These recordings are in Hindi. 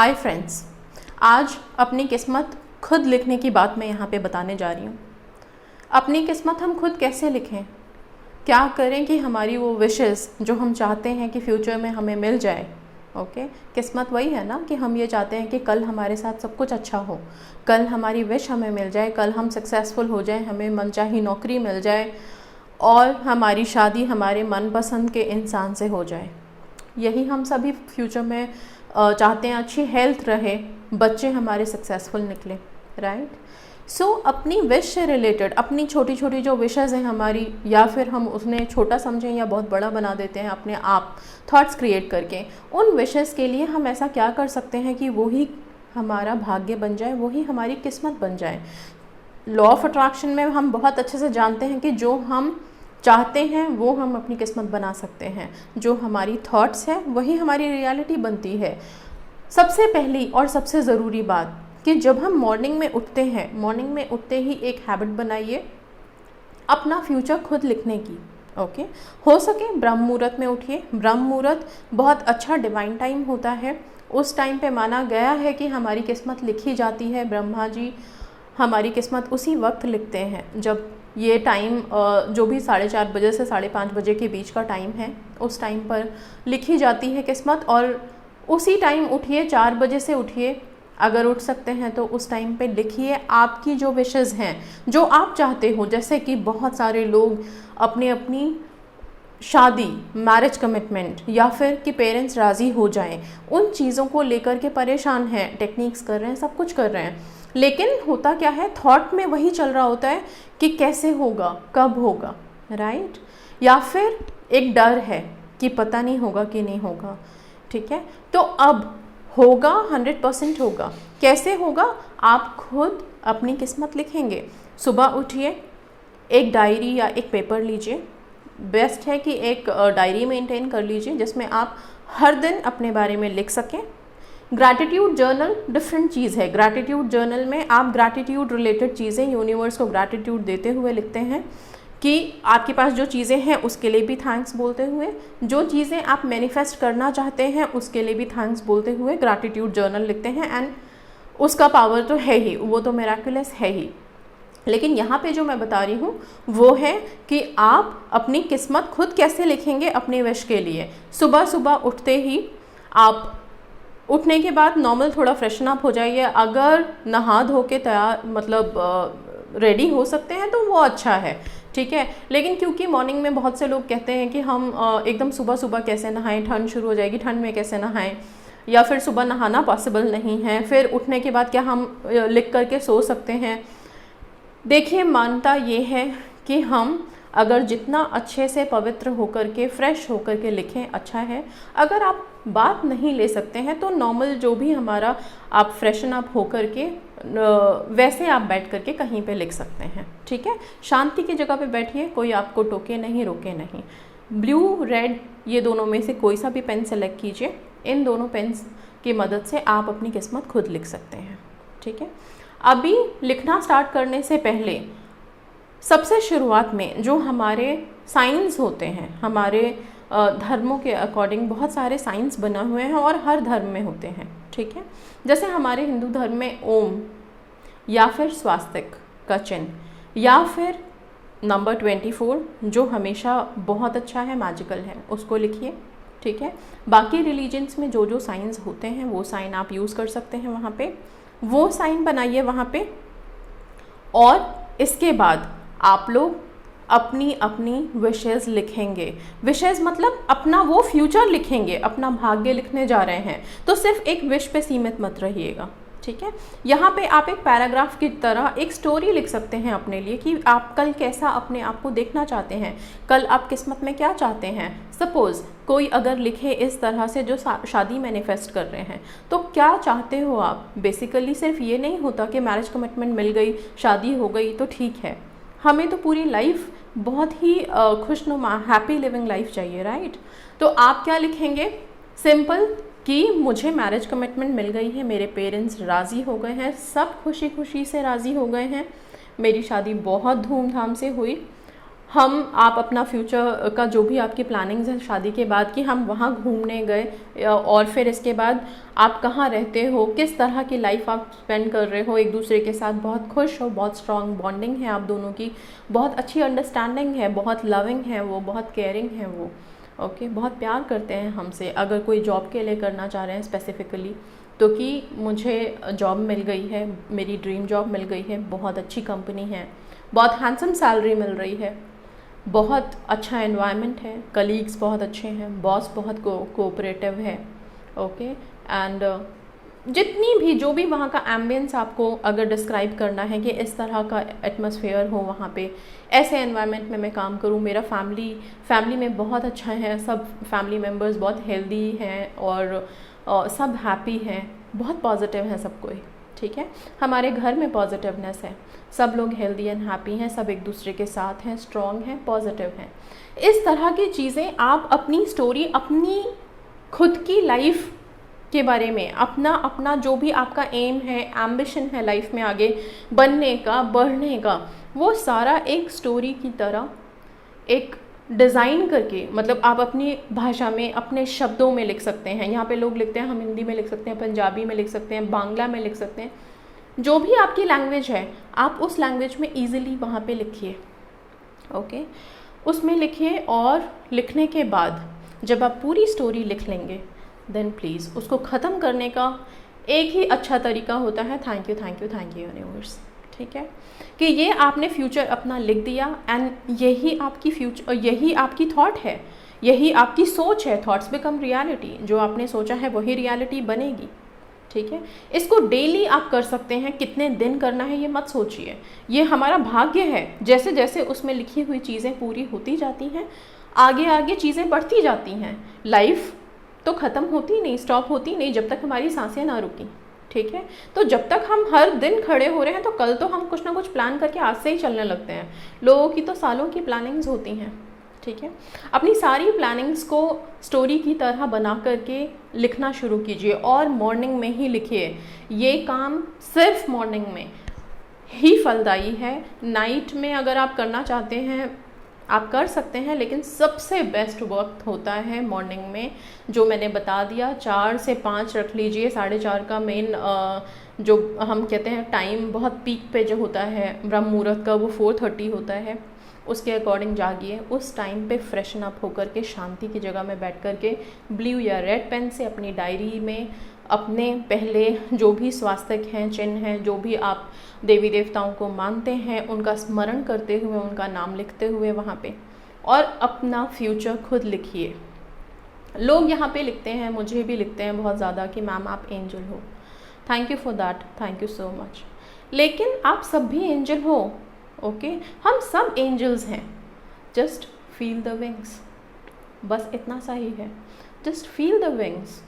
हाय फ्रेंड्स, आज अपनी किस्मत खुद लिखने की बात मैं यहाँ पे बताने जा रही हूँ। अपनी किस्मत हम खुद कैसे लिखें, क्या करें कि हमारी वो विशेस जो हम चाहते हैं कि फ्यूचर में हमें मिल जाए। ओके, किस्मत वही है ना कि हम ये चाहते हैं कि कल हमारे साथ सब कुछ अच्छा हो, कल हमारी विश हमें मिल जाए, कल हम सक्सेसफुल हो जाएं, हमें मनचाही नौकरी मिल जाए और हमारी शादी हमारे मनपसंद के इंसान से हो जाए। यही हम सभी फ्यूचर में चाहते हैं। अच्छी हेल्थ रहे, बच्चे हमारे सक्सेसफुल निकले, राइट। सो अपनी विश से रिलेटेड अपनी छोटी छोटी जो विशेज़ हैं हमारी, या फिर हम उसने छोटा समझें या बहुत बड़ा बना देते हैं अपने आप थॉट्स क्रिएट करके, उन विशेज़ के लिए हम ऐसा क्या कर सकते हैं कि वो ही हमारा भाग्य बन जाए, वो ही हमारी किस्मत बन जाए। लॉ ऑफ अट्रैक्शन में हम बहुत अच्छे से जानते हैं कि जो हम चाहते हैं वो हम अपनी किस्मत बना सकते हैं। जो हमारी थॉट्स हैं वही हमारी रियलिटी बनती है। सबसे पहली और सबसे ज़रूरी बात कि जब हम मॉर्निंग में उठते हैं, मॉर्निंग में उठते ही एक हैबिट बनाइए अपना फ्यूचर खुद लिखने की। ओके, हो सके ब्रह्म मुहूर्त में उठिए। ब्रह्म मुहूर्त बहुत अच्छा डिवाइन टाइम होता है। उस टाइम पे माना गया है कि हमारी किस्मत लिखी जाती है। ब्रह्मा जी हमारी किस्मत उसी वक्त लिखते हैं जब ये टाइम जो भी 4:30 बजे से 5:30 बजे के बीच का टाइम है, उस टाइम पर लिखी जाती है किस्मत। और उसी टाइम उठिए, 4 बजे से उठिए, अगर उठ सकते हैं तो उस टाइम पे लिखिए आपकी जो विशेज़ हैं, जो आप चाहते हो। जैसे कि बहुत सारे लोग अपनी शादी, मैरिज कमिटमेंट, या फिर कि पेरेंट्स राज़ी हो जाएं, उन चीज़ों को लेकर के परेशान हैं, टेक्निक्स कर रहे हैं, सब कुछ कर रहे हैं, लेकिन होता क्या है, थॉट में वही चल रहा होता है कि कैसे होगा, कब होगा, राइट। या फिर एक डर है कि पता नहीं होगा कि नहीं होगा। ठीक है, तो अब होगा, 100% होगा। कैसे होगा? आप खुद अपनी किस्मत लिखेंगे। सुबह उठिए, एक डायरी या एक पेपर लीजिए। बेस्ट है कि एक डायरी मेंटेन कर लीजिए जिसमें आप हर दिन अपने बारे में लिख सकें। ग्रैटिट्यूड जर्नल डिफरेंट चीज़ है। ग्रैटिट्यूड जर्नल में आप ग्रैटिट्यूड रिलेटेड चीज़ें, यूनिवर्स को ग्रैटिट्यूड देते हुए लिखते हैं कि आपके पास जो चीज़ें हैं उसके लिए भी थैंक्स बोलते हुए, जो चीज़ें आप मैनिफेस्ट करना चाहते हैं उसके लिए भी थैंक्स बोलते हुए ग्रैटिट्यूड जर्नल लिखते हैं। एंड उसका पावर तो है ही, वो तो मिरेकुलस है ही। लेकिन यहाँ पे जो मैं बता रही हूँ वो है कि आप अपनी किस्मत खुद कैसे लिखेंगे अपने विश के लिए। सुबह सुबह उठते ही आप, उठने के बाद नॉर्मल थोड़ा फ्रेशन अप हो जाइए। अगर नहा धो के तैयार मतलब रेडी हो सकते हैं तो वो अच्छा है, ठीक है। लेकिन क्योंकि मॉर्निंग में बहुत से लोग कहते हैं कि हम एकदम सुबह सुबह कैसे नहाएं, ठंड शुरू हो जाएगी, ठंड में कैसे नहाएं, या फिर सुबह नहाना पॉसिबल नहीं है, फिर उठने के बाद क्या हम लिख करके सो सकते हैं। देखिए, मानता ये है कि हम अगर जितना अच्छे से पवित्र होकर के, फ्रेश होकर के लिखें अच्छा है। अगर आप बात नहीं ले सकते हैं तो नॉर्मल जो भी हमारा, आप फ्रेशन अप होकर के वैसे आप बैठ करके कहीं पे लिख सकते हैं, ठीक है। शांति की जगह पे बैठिए, कोई आपको टोके नहीं, रोके नहीं। ब्लू, रेड, ये दोनों में से कोई सा भी पेन सेलेक्ट कीजिए। इन दोनों पेन्स की मदद से आप अपनी किस्मत खुद लिख सकते हैं, ठीक है। अभी लिखना स्टार्ट करने से पहले सबसे शुरुआत में जो हमारे साइंस होते हैं, हमारे धर्मों के अकॉर्डिंग बहुत सारे साइंस बने हुए हैं और हर धर्म में होते हैं, ठीक है। जैसे हमारे हिंदू धर्म में ओम, या फिर स्वास्तिक का चिन्ह, या फिर नंबर 24 जो हमेशा बहुत अच्छा है, मैजिकल है, उसको लिखिए, ठीक है। बाकी रिलीजन्स में जो जो साइंस होते हैं वो साइन आप यूज़ कर सकते हैं, वहाँ पे वो साइन बनाइए वहाँ पे। और इसके बाद आप लोग अपनी अपनी विशेज़ लिखेंगे। विशेज़ मतलब अपना वो फ्यूचर लिखेंगे, अपना भाग्य लिखने जा रहे हैं, तो सिर्फ एक विश पे सीमित मत रहिएगा, ठीक है। यहाँ पे आप एक पैराग्राफ की तरह एक स्टोरी लिख सकते हैं अपने लिए कि आप कल कैसा अपने आप को देखना चाहते हैं, कल आप किस्मत में क्या चाहते हैं। सपोज़ कोई अगर लिखे इस तरह से जो शादी मैनिफेस्ट कर रहे हैं, तो क्या चाहते हो आप। बेसिकली सिर्फ ये नहीं होता कि मैरिज कमिटमेंट मिल गई, शादी हो गई तो ठीक है। हमें तो पूरी लाइफ बहुत ही खुशनुमा, हैप्पी लिविंग लाइफ चाहिए, राइट। तो आप क्या लिखेंगे, सिंपल कि मुझे मैरिज कमिटमेंट मिल गई है, मेरे पेरेंट्स राज़ी हो गए हैं, सब खुशी खुशी से राज़ी हो गए हैं, मेरी शादी बहुत धूमधाम से हुई, आप अपना फ्यूचर का जो भी आपकी प्लानिंग्स है शादी के बाद कि हम वहाँ घूमने गए और फिर इसके बाद आप कहाँ रहते हो, किस तरह की लाइफ आप स्पेंड कर रहे हो एक दूसरे के साथ, बहुत खुश हो, बहुत स्ट्रॉन्ग बॉन्डिंग है आप दोनों की, बहुत अच्छी अंडरस्टैंडिंग है, बहुत लविंग है वो, बहुत केयरिंग है वो, ओके, बहुत प्यार करते हैं हमसे। अगर कोई जॉब के लिए करना चाह रहे हैं स्पेसिफ़िकली, तो कि मुझे जॉब मिल गई है, मेरी ड्रीम जॉब मिल गई है, बहुत अच्छी कंपनी है, बहुत हैंडसम सैलरी मिल रही है, बहुत अच्छा एनवायरनमेंट है, कलीग्स बहुत अच्छे हैं, बॉस बहुत कोऑपरेटिव है, ओके, एंड जितनी भी जो भी वहाँ का एम्बियंस आपको अगर डिस्क्राइब करना है कि इस तरह का एटमॉस्फेयर हो वहाँ पे, ऐसे एनवायरनमेंट में मैं काम करूँ, मेरा फैमिली में बहुत अच्छा है, सब फैमिली मेम्बर्स बहुत हेल्दी हैं और सब हैप्पी हैं, बहुत पॉजिटिव हैं सब कोई, ठीक है, हमारे घर में पॉजिटिवनेस है, सब लोग हेल्दी एंड हैप्पी हैं, सब एक दूसरे के साथ हैं, स्ट्रॉन्ग हैं, पॉजिटिव हैं। इस तरह की चीज़ें आप अपनी स्टोरी, अपनी खुद की लाइफ के बारे में, अपना जो भी आपका एम है, एम्बिशन है लाइफ में आगे बनने का, बढ़ने का, वो सारा एक स्टोरी की तरह एक डिज़ाइन करके, मतलब आप अपनी भाषा में, अपने शब्दों में लिख सकते हैं। यहाँ पे लोग लिखते हैं, हम हिंदी में लिख सकते हैं, पंजाबी में लिख सकते हैं, बांग्ला में लिख सकते हैं, जो भी आपकी लैंग्वेज है आप उस लैंग्वेज में ईजिली वहाँ पे लिखिए, ओके, उसमें लिखिए। और लिखने के बाद जब आप पूरी स्टोरी लिख लेंगे, देन प्लीज़ उसको ख़त्म करने का एक ही अच्छा तरीका होता है, thank you thank you thank you universe, ठीक है, कि ये आपने फ्यूचर अपना लिख दिया एंड यही आपकी फ्यूचर, यही आपकी थॉट है, यही आपकी सोच है, थॉट्स बिकम रियलिटी, जो आपने सोचा है वही रियलिटी बनेगी, ठीक है। इसको डेली आप कर सकते हैं, कितने दिन करना है ये मत सोचिए, ये हमारा भाग्य है, जैसे जैसे उसमें लिखी हुई चीज़ें पूरी होती जाती हैं, आगे आगे चीज़ें बढ़ती जाती हैं, लाइफ तो ख़त्म होती नहीं, स्टॉप होती नहीं जब तक हमारी सांसें ना रुकी, ठीक है। तो जब तक हम हर दिन खड़े हो रहे हैं तो कल तो हम कुछ ना कुछ प्लान करके आज से ही चलने लगते हैं, लोगों की तो सालों की प्लानिंग्स होती हैं, ठीक है। अपनी सारी प्लानिंग्स को स्टोरी की तरह बना करके लिखना शुरू कीजिए और मॉर्निंग में ही लिखिए, ये काम सिर्फ मॉर्निंग में ही फलदायी है। नाइट में अगर आप करना चाहते हैं आप कर सकते हैं, लेकिन सबसे बेस्ट वक्त होता है मॉर्निंग में, जो मैंने बता दिया, 4 से 5 रख लीजिए, 4:30 का मेन जो हम कहते हैं टाइम बहुत पीक पे जो होता है ब्रह्म मुहूर्त का, वो 4:30 होता है, उसके अकॉर्डिंग जागिए। उस टाइम पे फ्रेशन अप होकर के शांति की जगह में बैठ कर के ब्लू या रेड पेन से अपनी डायरी में अपने पहले जो भी स्वास्थ्य हैं, चिन्ह हैं, जो भी आप देवी देवताओं को मानते हैं, उनका स्मरण करते हुए, उनका नाम लिखते हुए वहाँ पे, और अपना फ्यूचर खुद लिखिए। लोग यहाँ पे लिखते हैं, मुझे भी लिखते हैं बहुत ज़्यादा कि मैम आप एंजल हो, thank you for that, thank you so much, लेकिन आप सब भी एंजल हो, ओके, हम सब एंजल्स हैं, जस्ट फील द विंग्स, बस इतना सा ही है, just feel the wings.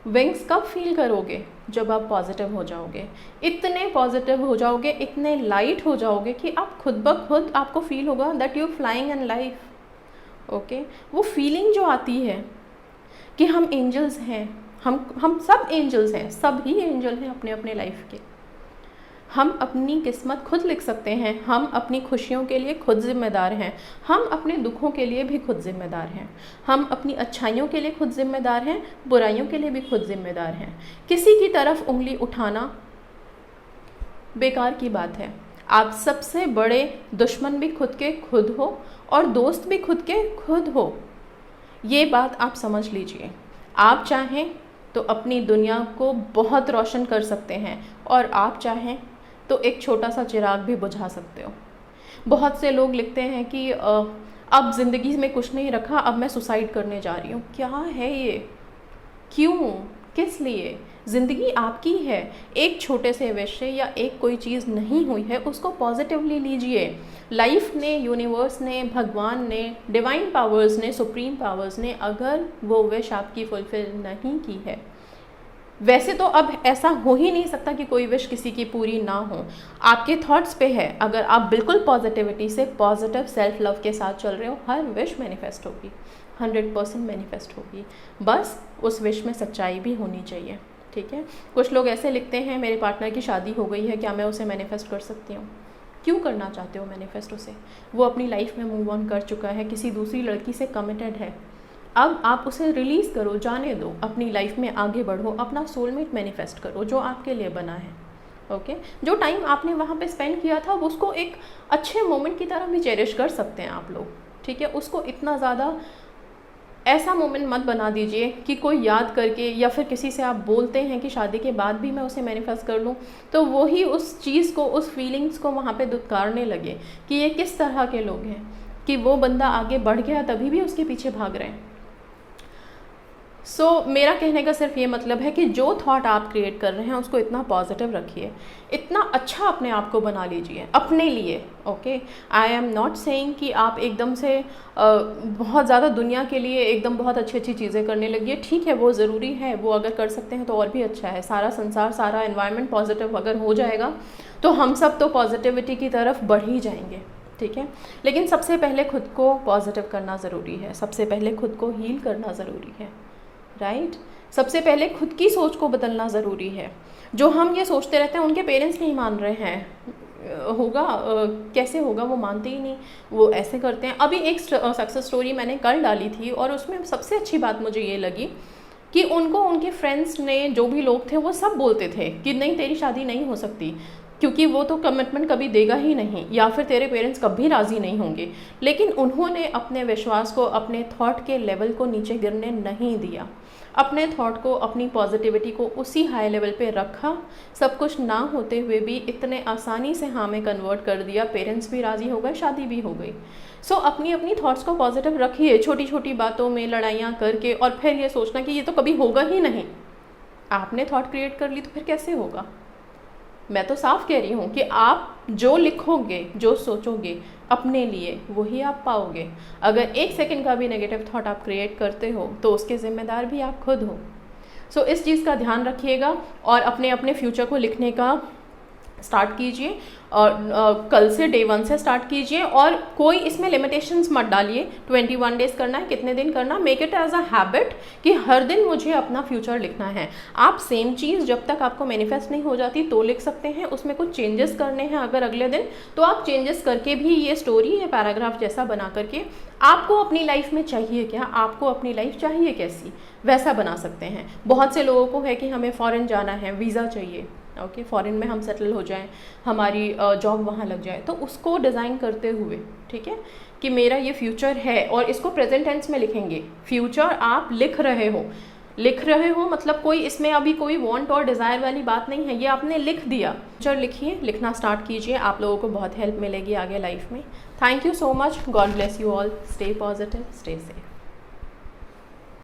Wings कब फील करोगे? जब आप पॉजिटिव हो जाओगे, इतने पॉजिटिव हो जाओगे, इतने लाइट हो जाओगे कि आप खुद ब खुद आपको फील होगा that you flying in life, okay. वो फीलिंग जो आती है कि हम एंजल्स हैं, हम सब एंजल्स हैं, सब ही एंजल हैं अपने अपने लाइफ के। हम अपनी किस्मत खुद लिख सकते हैं, हम अपनी खुशियों के लिए खुद जिम्मेदार हैं, हम अपने दुखों के लिए भी खुद जिम्मेदार हैं, हम अपनी अच्छाइयों के लिए खुद जिम्मेदार हैं, बुराइयों के लिए भी खुद जिम्मेदार हैं। किसी की तरफ उंगली उठाना बेकार की बात है। आप सबसे बड़े दुश्मन भी खुद के खुद हो और दोस्त भी खुद के खुद हो, ये बात आप समझ लीजिए। आप चाहें तो अपनी दुनिया को बहुत रोशन कर सकते हैं और आप चाहें तो एक छोटा सा चिराग भी बुझा सकते हो। बहुत से लोग लिखते हैं कि अब ज़िंदगी में कुछ नहीं रखा, अब मैं सुसाइड करने जा रही हूँ। क्या है ये? क्यों? किस लिए? ज़िंदगी आपकी है। एक छोटे से विषय या एक कोई चीज़ नहीं हुई है, उसको पॉजिटिवली लीजिए। लाइफ ने, यूनिवर्स ने, भगवान ने, डिवाइन पावर्स ने, सुप्रीम पावर्स ने अगर वो विश आपकी फुलफिल नहीं की है, वैसे तो अब ऐसा हो ही नहीं सकता कि कोई विश किसी की पूरी ना हो, आपके थॉट्स पे है। अगर आप बिल्कुल पॉजिटिविटी से, पॉजिटिव सेल्फ लव के साथ चल रहे हो, हर विश मैनिफेस्ट होगी, 100% मैनिफेस्ट होगी। बस उस विश में सच्चाई भी होनी चाहिए, ठीक है। कुछ लोग ऐसे लिखते हैं, मेरे पार्टनर की शादी हो गई है, क्या मैं उसे मैनिफेस्ट कर सकती हूँ? क्यों करना चाहते हो मैनिफेस्ट उसे? वो अपनी लाइफ में मूव ऑन कर चुका है, किसी दूसरी लड़की से कमिटेड है। अब आप उसे रिलीज़ करो, जाने दो, अपनी लाइफ में आगे बढ़ो, अपना सोलमेट मैनिफेस्ट करो जो आपके लिए बना है। ओके जो टाइम आपने वहाँ पे स्पेंड किया था वो उसको एक अच्छे मोमेंट की तरह भी चेरिश कर सकते हैं आप लोग, ठीक है। उसको इतना ज़्यादा ऐसा मोमेंट मत बना दीजिए कि कोई याद करके या फिर किसी से आप बोलते हैं कि शादी के बाद भी मैं उसे मैनिफेस्ट कर लूँ, तो वही उस चीज़ को, उस फीलिंग्स को वहाँ पे दुत्कारने लगे कि ये किस तरह के लोग हैं कि वो बंदा आगे बढ़ गया तभी भी उसके पीछे भाग रहे हैं। मेरा कहने का सिर्फ ये मतलब है कि जो थॉट आप क्रिएट कर रहे हैं उसको इतना पॉजिटिव रखिए, इतना अच्छा अपने आप को बना लीजिए अपने लिए। Okay I am not saying कि आप एकदम से बहुत ज़्यादा दुनिया के लिए एकदम बहुत अच्छी अच्छी चीज़ें करने लगिए। ठीक है, वो ज़रूरी है, वो अगर कर सकते हैं तो और भी अच्छा है। सारा संसार, सारा एनवायरनमेंट पॉजिटिव अगर हो जाएगा तो हम सब तो पॉजिटिविटी की तरफ बढ़ ही जाएंगे, ठीक है। लेकिन सबसे पहले खुद को पॉजिटिव करना ज़रूरी है, सबसे पहले खुद को हील करना ज़रूरी है, राइट सबसे पहले खुद की सोच को बदलना ज़रूरी है। जो हम ये सोचते रहते हैं उनके पेरेंट्स नहीं मान रहे हैं, होगा कैसे होगा, वो मानते ही नहीं, वो ऐसे करते हैं। अभी एक सक्सेस स्टोरी मैंने कल डाली थी और उसमें सबसे अच्छी बात मुझे ये लगी कि उनको उनके फ्रेंड्स ने, जो भी लोग थे वो सब बोलते थे कि नहीं तेरी शादी नहीं हो सकती क्योंकि वो तो कमिटमेंट कभी देगा ही नहीं, या फिर तेरे पेरेंट्स कभी राज़ी नहीं होंगे। लेकिन उन्होंने अपने विश्वास को, अपने थॉट के लेवल को नीचे गिरने नहीं दिया, अपने थॉट को, अपनी पॉजिटिविटी को उसी हाई लेवल पे रखा। सब कुछ ना होते हुए भी इतने आसानी से हाँ में कन्वर्ट कर दिया, पेरेंट्स भी राज़ी हो गए, शादी भी हो गई। अपनी अपनी थॉट्स को पॉजिटिव रखिए, छोटी छोटी बातों में लड़ाइयाँ करके और फिर ये सोचना कि ये तो कभी होगा ही नहीं। आपने थॉट क्रिएट कर ली तो फिर कैसे होगा? मैं तो साफ कह रही हूँ कि आप जो लिखोगे, जो सोचोगे अपने लिए, वही आप पाओगे। अगर 1 सेकंड का भी नेगेटिव थॉट आप क्रिएट करते हो तो उसके ज़िम्मेदार भी आप खुद हो। इस चीज़ का ध्यान रखिएगा और अपने अपने फ्यूचर को लिखने का स्टार्ट कीजिए और कल से डे 1 से स्टार्ट कीजिए। और कोई इसमें लिमिटेशंस मत डालिए, 21 डेज़ करना है, कितने दिन करना, make it as a habit कि हर दिन मुझे अपना फ्यूचर लिखना है। आप सेम चीज़ जब तक आपको मैनिफेस्ट नहीं हो जाती तो लिख सकते हैं, उसमें कुछ चेंजेस करने हैं अगर अगले दिन, तो आप चेंजेस करके भी ये स्टोरी या पैराग्राफ जैसा बना करके आपको अपनी लाइफ में चाहिए क्या, आपको अपनी लाइफ चाहिए कैसी, वैसा बना सकते हैं। बहुत से लोगों को है कि हमें फ़ॉरेन जाना है, वीज़ा चाहिए, ओके फॉरेन में हम सेटल हो जाएं, हमारी जॉब वहाँ लग जाए, तो उसको डिज़ाइन करते हुए, ठीक है, कि मेरा ये फ्यूचर है और इसको प्रेजेंट टेंस में लिखेंगे। फ्यूचर आप लिख रहे हो मतलब कोई इसमें अभी कोई वांट और डिज़ायर वाली बात नहीं है, ये आपने लिख दिया। फ्यूचर लिखिए, लिखना स्टार्ट कीजिए, आप लोगों को बहुत हेल्प मिलेगी आगे लाइफ में। Thank you so much, God bless you all, stay positive, stay safe.